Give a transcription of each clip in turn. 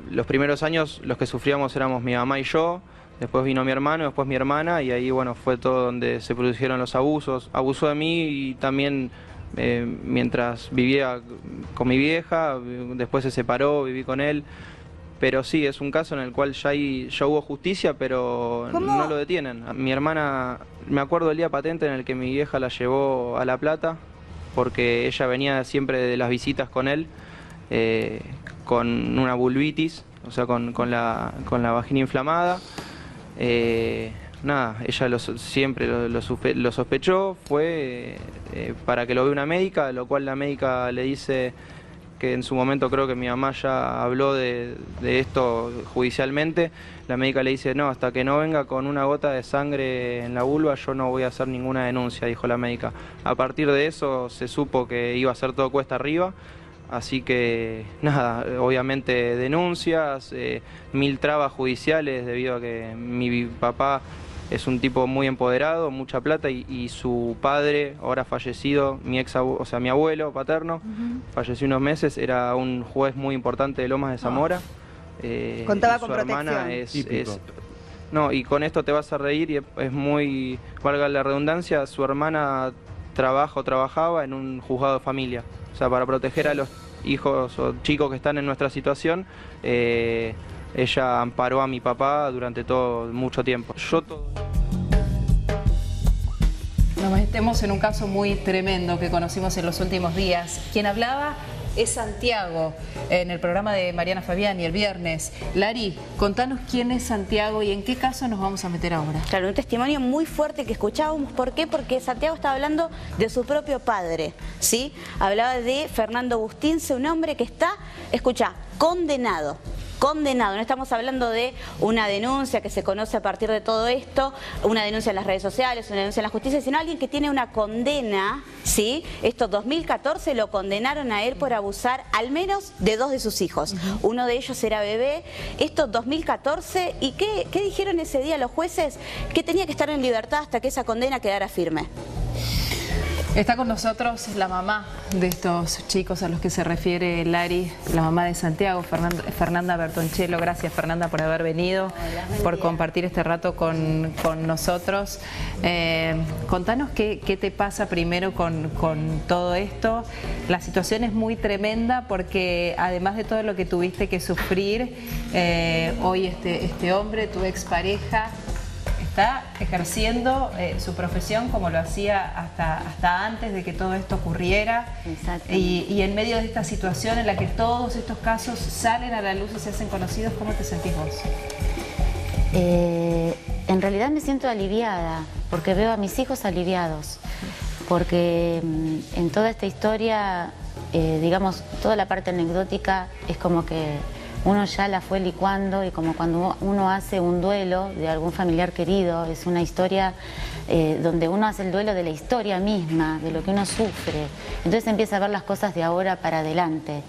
Los primeros años los que sufríamos éramos mi mamá y yo, después vino mi hermano, después mi hermana, y ahí bueno, fue todo donde se produjeron los abusos. Abusó de mí y también mientras vivía con mi vieja, después se separó, viví con él. Pero sí, es un caso en el cual ya hubo justicia, pero no lo detienen. Mi hermana, me acuerdo el día patente en el que mi vieja la llevó a La Plata, porque ella venía siempre de las visitas con él, con una vulvitis, o sea, con la vagina inflamada. Nada, ella siempre lo sospechó, fue para que lo vea una médica, lo cual la médica le dice que en su momento creo que mi mamá ya habló de esto judicialmente. La médica le dice, no, hasta que no venga con una gota de sangre en la vulva yo no voy a hacer ninguna denuncia, dijo la médica. A partir de eso se supo que iba a ser todo cuesta arriba, así que nada, obviamente denuncias, 1000 trabas judiciales debido a que mi papá es un tipo muy empoderado, mucha plata, y su padre, ahora fallecido, o sea, mi abuelo paterno, falleció unos meses, era un juez muy importante de Lomas de Zamora. Contaba con con protección. No, y con esto te vas a reír, y es muy, valga la redundancia, su hermana trabajaba en un juzgado de familia. O sea, para proteger a los hijos o chicos que están en nuestra situación, ella amparó a mi papá durante mucho tiempo. Nos metemos en un caso muy tremendo que conocimos en los últimos días. Quien hablaba es Santiago, en el programa de Mariana Fabiani el viernes. Lari, contanos quién es Santiago y en qué caso nos vamos a meter ahora. Claro, un testimonio muy fuerte que escuchábamos. ¿Por qué? Porque Santiago estaba hablando de su propio padre, ¿sí? Hablaba de Fernando Bustince, un hombre que está, escuchá, condenado. No estamos hablando de una denuncia que se conoce a partir de todo esto, una denuncia en las redes sociales, una denuncia en la justicia, sino alguien que tiene una condena, ¿sí? Esto 2014 lo condenaron a él por abusar al menos de 2 de sus hijos. Uno de ellos era bebé. Esto 2014, ¿y qué dijeron ese día los jueces? Que tenía que estar en libertad hasta que esa condena quedara firme. Está con nosotros la mamá de estos chicos a los que se refiere Lari, la mamá de Santiago, Fernanda Bertoncello. Gracias, Fernanda, por haber venido, por compartir este rato con nosotros. Contanos qué te pasa primero con todo esto. La situación es muy tremenda porque además de todo lo que tuviste que sufrir, hoy este hombre, tu expareja, está ejerciendo su profesión como lo hacía hasta antes de que todo esto ocurriera. Y en medio de esta situación en la que todos estos casos salen a la luz y se hacen conocidos, ¿cómo te sentís vos? En realidad me siento aliviada, porque veo a mis hijos aliviados, porque en toda esta historia, digamos, toda la parte anecdótica es como que uno ya la fue licuando, y como cuando uno hace un duelo de algún familiar querido, es una historia donde uno hace el duelo de la historia misma, de lo que uno sufre. Entonces empieza a ver las cosas de ahora para adelante.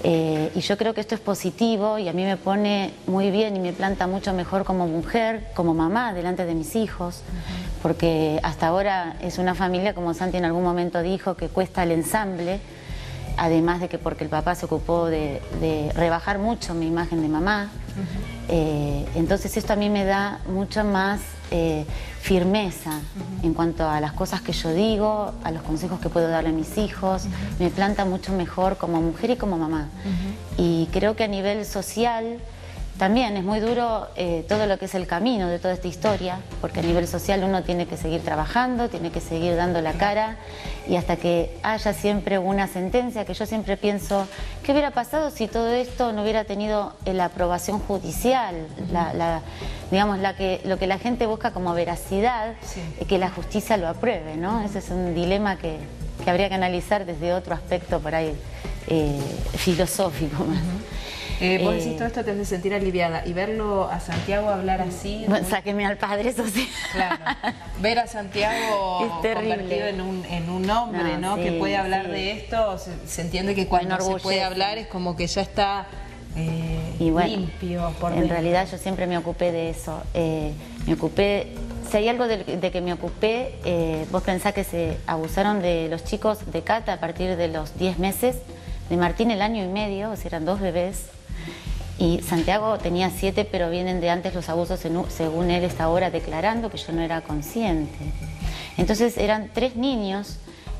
Y yo creo que esto es positivo y a mí me pone muy bien y me planta mucho mejor como mujer, como mamá, delante de mis hijos, porque hasta ahora es una familia, como Santi en algún momento dijo, que cuesta el ensamble. Además de que porque el papá se ocupó de rebajar mucho mi imagen de mamá. Entonces esto a mí me da mucha más firmeza en cuanto a las cosas que yo digo, a los consejos que puedo darle a mis hijos. Me planta mucho mejor como mujer y como mamá. Y creo que a nivel social también es muy duro todo lo que es el camino de toda esta historia, porque a nivel social uno tiene que seguir trabajando, tiene que seguir dando la cara, y hasta que haya siempre una sentencia, que yo siempre pienso, ¿qué hubiera pasado si todo esto no hubiera tenido la aprobación judicial? Digamos, lo que la gente busca como veracidad, que la justicia lo apruebe, ¿no? Ese es un dilema que habría que analizar desde otro aspecto por ahí filosófico más. Vos decís todo esto te hace sentir aliviada, y verlo a Santiago hablar así... Bueno, sáquenme al padre, eso sí. Claro, ver a Santiago convertido en un hombre, ¿no? Sí, que puede hablar de esto, se entiende que cuando se puede hablar es como que ya está y bueno, limpio por en dentro. realidad yo siempre me ocupé de eso, me ocupé... Si hay algo de que me ocupé, vos pensás que se abusaron de los chicos de Cata a partir de los 10 meses, de Martín el año y medio, o sea, eran 2 bebés. Y Santiago tenía 7, pero vienen de antes los abusos, según él está ahora declarando, que yo no era consciente. Entonces eran 3 niños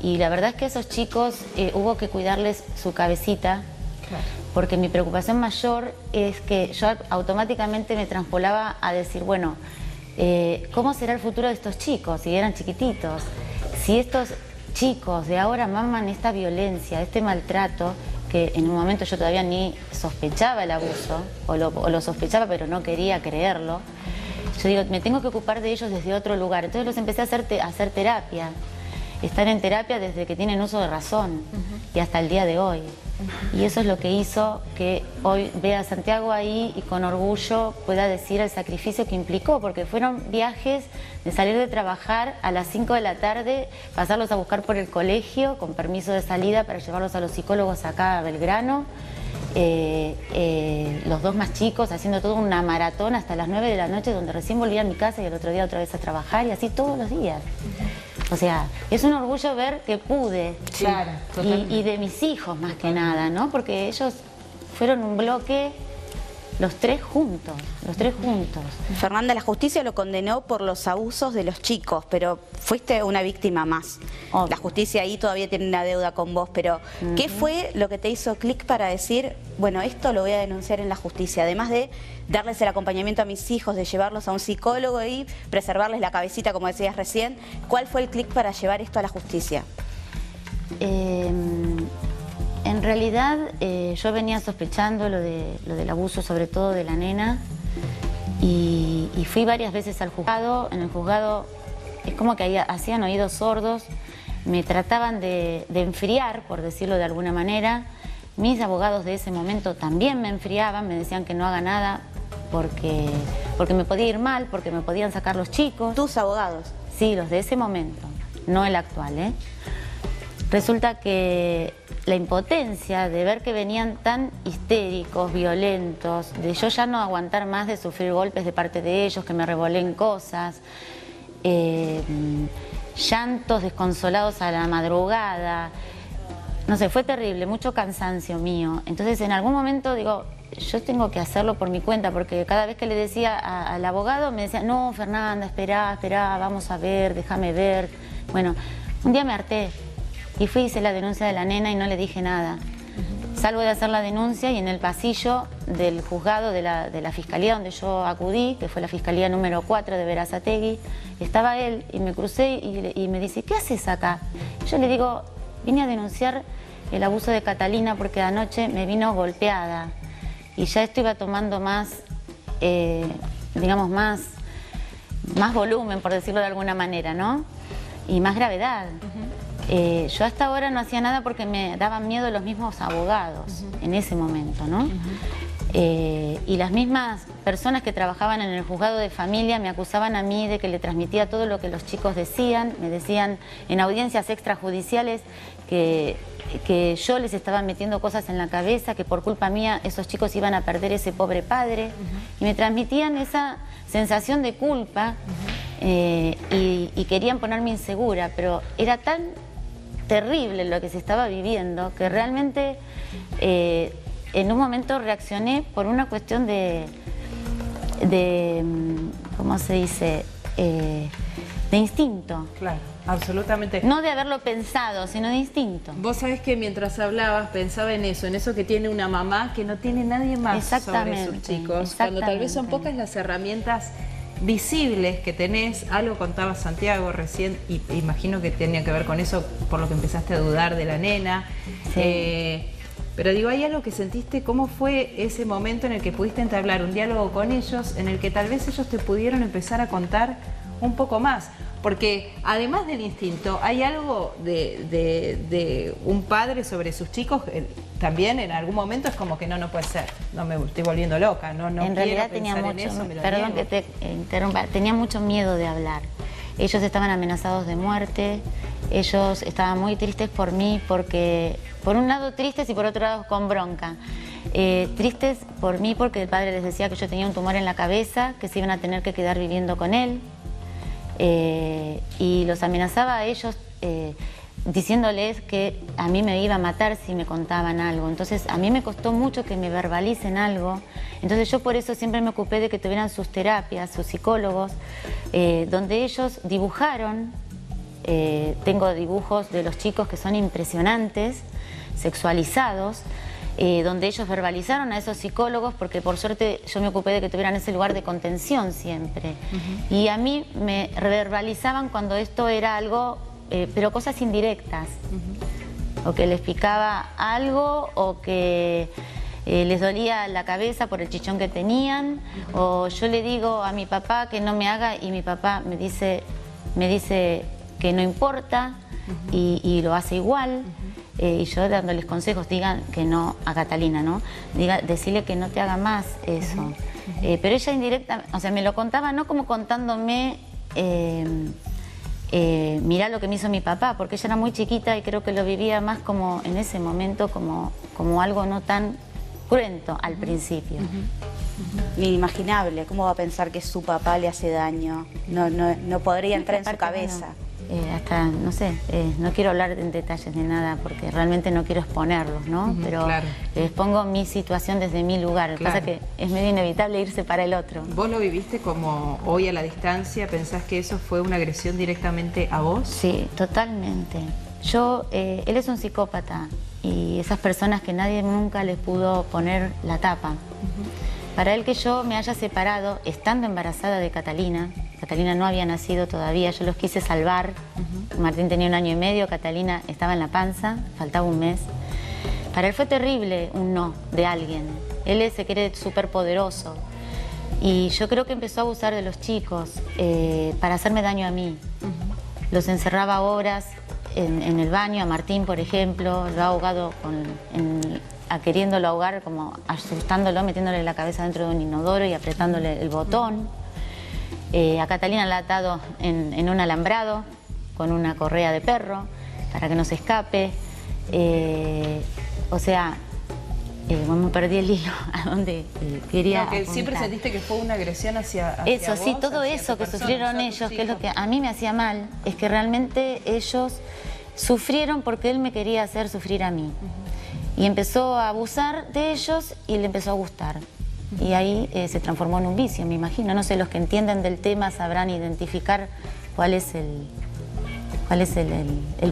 y la verdad es que a esos chicos hubo que cuidarles su cabecita, porque mi preocupación mayor es que yo automáticamente me transpolaba a decir, bueno, ¿cómo será el futuro de estos chicos si eran chiquititos? Si estos chicos de ahora maman esta violencia, este maltrato, que en un momento yo todavía ni sospechaba el abuso, o lo sospechaba pero no quería creerlo, yo digo, me tengo que ocupar de ellos desde otro lugar. Entonces los empecé a hacer terapia. Están en terapia desde que tienen uso de razón y hasta el día de hoy. Y eso es lo que hizo que hoy vea a Santiago ahí y con orgullo pueda decir el sacrificio que implicó, porque fueron viajes de salir de trabajar a las 5 de la tarde, pasarlos a buscar por el colegio con permiso de salida para llevarlos a los psicólogos acá a Belgrano, los 2 más chicos haciendo toda una maratón hasta las 9 de la noche, donde recién volví a mi casa y el otro día otra vez a trabajar, y así todos los días. O sea, es un orgullo ver que pude, claro, y de mis hijos más que nada, ¿no? Porque ellos fueron un bloque, los 3 juntos, Fernanda, la justicia lo condenó por los abusos de los chicos, pero fuiste una víctima más. Obvio. La justicia ahí todavía tiene una deuda con vos, pero ¿qué fue lo que te hizo clic para decir, bueno, esto lo voy a denunciar en la justicia? Además de darles el acompañamiento a mis hijos, de llevarlos a un psicólogo y preservarles la cabecita, como decías recién, ¿cuál fue el clic para llevar esto a la justicia? En realidad yo venía sospechando lo del abuso, sobre todo de la nena, y fui varias veces al juzgado. En el juzgado es como que hacían oídos sordos, me trataban de enfriar, por decirlo de alguna manera. Mis abogados de ese momento también me enfriaban, me decían que no haga nada porque me podía ir mal, porque me podían sacar los chicos. ¿Tus abogados? Sí, los de ese momento, no el actual, ¿eh? Resulta que la impotencia de ver que venían tan histéricos, violentos, de yo ya no aguantar más de sufrir golpes de parte de ellos, que me revoleen cosas, llantos desconsolados a la madrugada, no sé, fue terrible, mucho cansancio mío. Entonces en algún momento digo, yo tengo que hacerlo por mi cuenta, porque cada vez que le decía al abogado me decía, no, Fernanda, espera, vamos a ver, déjame ver. Bueno, un día me harté. Y fui y hice la denuncia de la nena y no le dije nada. Salgo de hacer la denuncia y en el pasillo del juzgado de la fiscalía donde yo acudí, que fue la fiscalía número 4 de Berazategui, estaba él y me crucé y me dice, ¿qué haces acá? Yo le digo, vine a denunciar el abuso de Catalina porque anoche me vino golpeada y ya esto iba tomando más, digamos, más volumen, por decirlo de alguna manera, ¿no? Y más gravedad. Yo hasta ahora no hacía nada porque me daban miedo los mismos abogados en ese momento, ¿no? Y las mismas personas que trabajaban en el juzgado de familia me acusaban a mí de que le transmitía todo lo que los chicos decían. Me decían en audiencias extrajudiciales que yo les estaba metiendo cosas en la cabeza, que por culpa mía esos chicos iban a perder ese pobre padre. Y me transmitían esa sensación de culpa y querían ponerme insegura, pero era tan terrible lo que se estaba viviendo que realmente en un momento reaccioné por una cuestión de ¿cómo se dice? De instinto. Claro, absolutamente. No de haberlo pensado, sino de instinto. Vos sabés que mientras hablabas pensaba en eso que tiene una mamá que no tiene nadie más sobre sus chicos. Cuando tal vez son pocas las herramientas visibles que tenés. Algo contaba Santiago recién y imagino que tenía que ver con eso, por lo que empezaste a dudar de la nena. Sí. Pero digo, ¿hay algo que sentiste? ¿Cómo fue ese momento en el que pudiste entablar un diálogo con ellos, en el que tal vez ellos te pudieron empezar a contar un poco más? Porque además del instinto, hay algo de un padre sobre sus chicos, también en algún momento es como que no puede ser, no me estoy volviendo loca, no en realidad tenía mucho, perdón que te interrumpa, tenía mucho miedo de hablar. Ellos estaban amenazados de muerte, ellos estaban muy tristes por mí, porque por un lado tristes y por otro lado con bronca. Tristes por mí porque el padre les decía que yo tenía un tumor en la cabeza, que se iban a tener que quedar viviendo con él. Y los amenazaba a ellos diciéndoles que a mí me iba a matar si me contaban algo. Entonces a mí me costó mucho que me verbalicen algo Entonces yo por eso siempre me ocupé de que tuvieran sus terapias, sus psicólogos, donde ellos dibujaron. Tengo dibujos de los chicos que son impresionantes, sexualizados, donde ellos verbalizaron a esos psicólogos, porque por suerte yo me ocupé de que tuvieran ese lugar de contención siempre. Y a mí me verbalizaban cuando esto era algo, pero cosas indirectas, o que les picaba algo, o que les dolía la cabeza por el chichón que tenían, o yo le digo a mi papá que no me haga y mi papá me dice que no importa y lo hace igual. Y yo dándoles consejos, digan que no, a Catalina, ¿no? Decirle que no te haga más eso. Pero ella indirectamente, o sea, me lo contaba no como contándome, mirá lo que me hizo mi papá, porque ella era muy chiquita y creo que lo vivía más como en ese momento como algo no tan cruento al principio. Inimaginable, ¿cómo va a pensar que su papá le hace daño? No podría entrar en su cabeza. Hasta, no sé, no quiero hablar en detalles de nada porque realmente no quiero exponerlos, ¿no? Pero claro. Les pongo mi situación desde mi lugar. Lo que pasa es que es medio inevitable irse para el otro. ¿Vos lo viviste como hoy a la distancia? ¿Pensás que eso fue una agresión directamente a vos? Sí, totalmente. Él es un psicópata y esas personas que nadie nunca les pudo poner la tapa. Para él que yo me haya separado estando embarazada de Catalina no había nacido todavía, yo los quise salvar. Martín tenía 1 año y medio, Catalina estaba en la panza, faltaba 1 mes. Para él fue terrible un no de alguien. Él se cree súper poderoso. Y yo creo que empezó a abusar de los chicos para hacerme daño a mí. Los encerraba horas en el baño, a Martín, por ejemplo, lo ha ahogado queriéndolo ahogar, como asustándolo, metiéndole la cabeza dentro de un inodoro y apretándole el botón. A Catalina la ha atado en un alambrado con una correa de perro para que no se escape. O sea, me perdí el hilo a donde quería que siempre sentiste que fue una agresión hacia eso, vos, sí, todo hacia eso tu que persona, sufrieron ellos, que es lo que a mí me hacía mal, es que realmente ellos sufrieron porque él me quería hacer sufrir a mí. Y empezó a abusar de ellos y le empezó a gustar. Y ahí se transformó en un vicio, me imagino. No sé, los que entienden del tema sabrán identificar cuál es el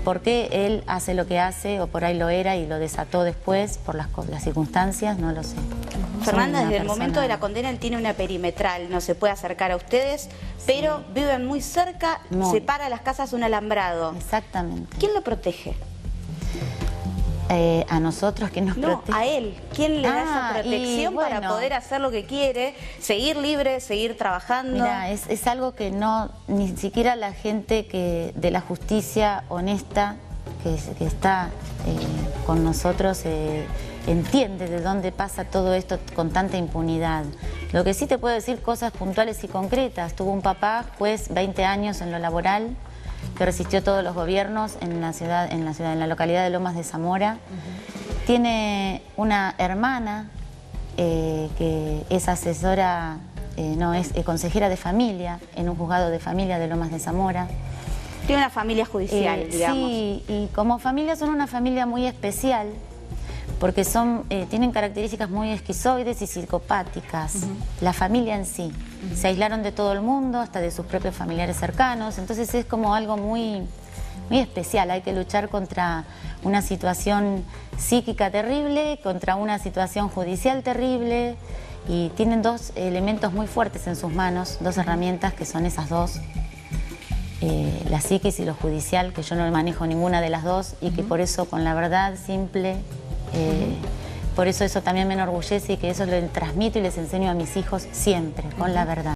por qué él hace lo que hace, o por ahí lo era y lo desató después por las circunstancias, no lo sé. Fernanda, desde el momento de la condena él tiene una perimetral, no se puede acercar a ustedes, pero viven muy cerca, separa las casas un alambrado. Exactamente. ¿Quién lo protege? A nosotros, ¿quién nos protege? A él. ¿Quién le da esa protección para poder hacer lo que quiere, seguir libre, seguir trabajando? Mira, es algo que ni siquiera la gente de la justicia honesta que está con nosotros entiende de dónde pasa todo esto con tanta impunidad. Lo que sí te puedo decir, cosas puntuales y concretas. Tuvo un papá, juez, 20 años en lo laboral, que resistió todos los gobiernos en la localidad de Lomas de Zamora. Tiene una hermana que es asesora, es consejera de familia en un juzgado de familia de Lomas de Zamora. Tiene una familia judicial, digamos. Sí, y como familia son una familia muy especial, porque tienen características muy esquizoides y psicopáticas. La familia en sí. Se aislaron de todo el mundo, hasta de sus propios familiares cercanos. Entonces es como algo muy, muy especial. Hay que luchar contra una situación psíquica terrible, contra una situación judicial terrible. Y tienen 2 elementos muy fuertes en sus manos, 2 herramientas que son esas 2. La psiquis y lo judicial, que yo no manejo ninguna de las 2 y que por eso con la verdad simple... por eso también me enorgullece y que eso lo transmito y les enseño a mis hijos siempre, con la verdad.